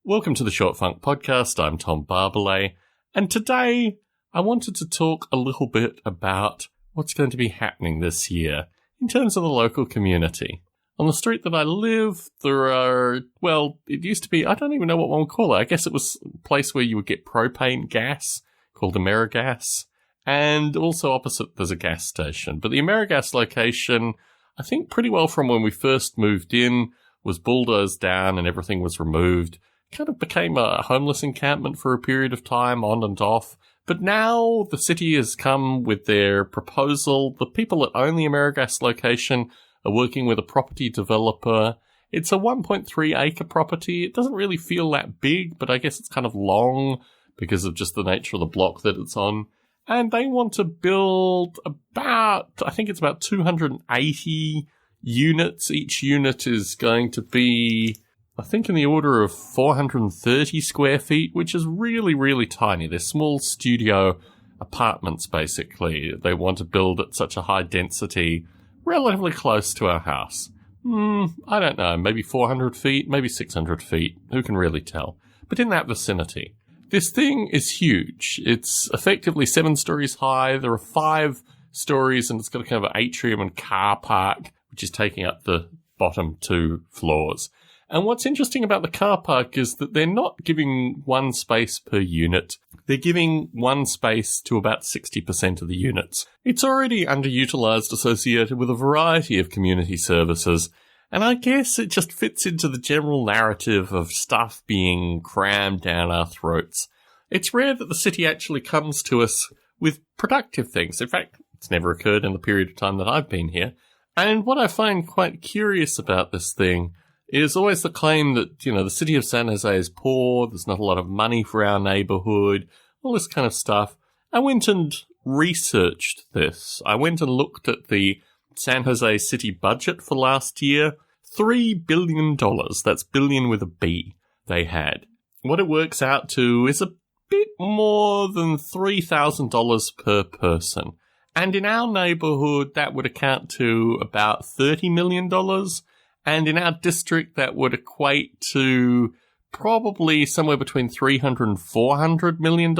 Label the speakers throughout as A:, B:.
A: Welcome to the Short Funk Podcast. I'm Tom Barbalet, and today I wanted to talk a little bit about what's going to be happening this year in terms of the local community. On the street that I live, there are, well, it used to be, I don't even know what one would call it. I guess it was a place where you would get propane gas called AmeriGas, and also opposite there's a gas station. But the AmeriGas location, I think pretty well from when we first moved in, was bulldozed down and everything was removed. Kind of became a homeless encampment for a period of time, on and off. But now the city has come with their proposal. The people that own the AmeriGas location are working with a property developer. It's a 1.3 acre property. It doesn't really feel that big, but I guess it's kind of long because of just the nature of the block that it's on. And they want to build about, I think it's about 280 units. Each unit is going to be, I think, in the order of 430 square feet, which is really, really tiny. They're small studio apartments, basically. They want to build at such a high density, relatively close to our house. I don't know, maybe 400 feet, maybe 600 feet. Who can really tell? But in that vicinity. This thing is huge. It's effectively 7 stories high. There are 5 stories, and it's got a kind of atrium and car park, which is taking up the bottom 2 floors. And what's interesting about the car park is that they're not giving one space per unit. They're giving one space to about 60% of the units. It's already underutilized, associated with a variety of community services. And I guess it just fits into the general narrative of stuff being crammed down our throats. It's rare that the city actually comes to us with productive things. In fact, it's never occurred in the period of time that I've been here. And what I find quite curious about this thing is always the claim that, the city of San Jose is poor, there's not a lot of money for our neighborhood, all this kind of stuff. I went and researched this. I went and looked at the San Jose city budget for last year. $3 billion, that's billion with a B, they had. What it works out to is a bit more than $3,000 per person. And in our neighborhood, that would account to about $30 million. And in our district, that would equate to probably somewhere between $300 and $400 million.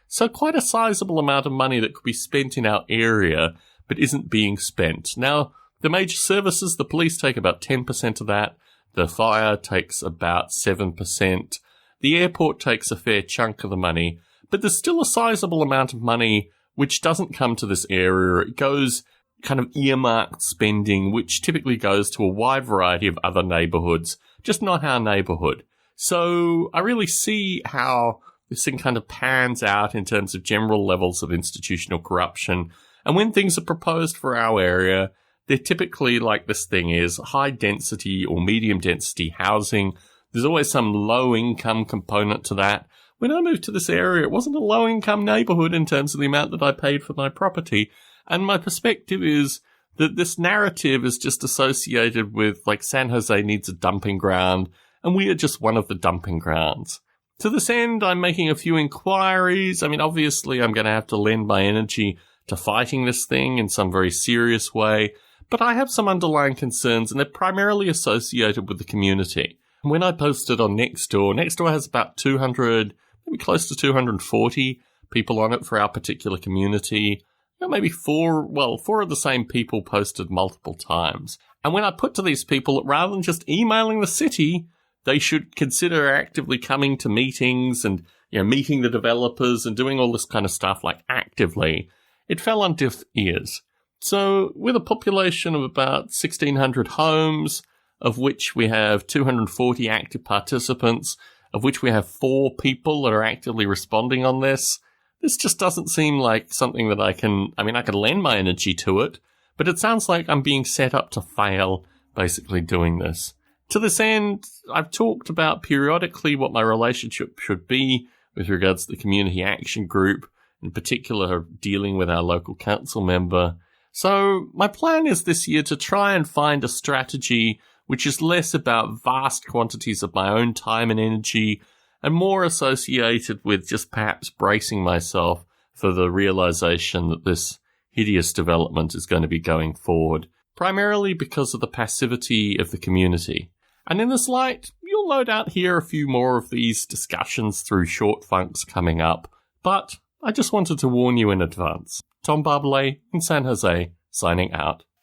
A: So quite a sizable amount of money that could be spent in our area, but isn't being spent. Now, the major services, the police take about 10% of that. The fire takes about 7%. The airport takes a fair chunk of the money. But there's still a sizable amount of money which doesn't come to this area. It goes kind of earmarked spending, which typically goes to a wide variety of other neighborhoods, just not our neighborhood. So I really see how this thing kind of pans out in terms of general levels of institutional corruption. And when things are proposed for our area, they're typically like this thing is high density or medium density housing. There's always some low income component to that. When I moved to this area, it wasn't a low income neighborhood in terms of the amount that I paid for my property. And my perspective is that this narrative is just associated with, like, San Jose needs a dumping ground, and we are just one of the dumping grounds. To this end, I'm making a few inquiries. I mean, obviously, I'm going to have to lend my energy to fighting this thing in some very serious way, but I have some underlying concerns, and they're primarily associated with the community. When I posted on Nextdoor has about 200, maybe close to 240 people on it for our particular community. Maybe four of the same people posted multiple times. And when I put to these people that rather than just emailing the city, they should consider actively coming to meetings and, meeting the developers and doing all this kind of stuff, like actively, it fell on deaf ears. So with a population of about 1,600 homes, of which we have 240 active participants, of which we have 4 people that are actively responding on this just doesn't seem like something that I can lend my energy to it, but it sounds like I'm being set up to fail, basically doing this. To this end, I've talked about periodically what my relationship should be with regards to the community action group, in particular dealing with our local council member. So my plan is this year to try and find a strategy which is less about vast quantities of my own time and energy and more associated with just perhaps bracing myself for the realization that this hideous development is going to be going forward, primarily because of the passivity of the community. And in this light, you'll no doubt hear a few more of these discussions through short funks coming up, but I just wanted to warn you in advance. Tom Barbalet in San Jose, signing out.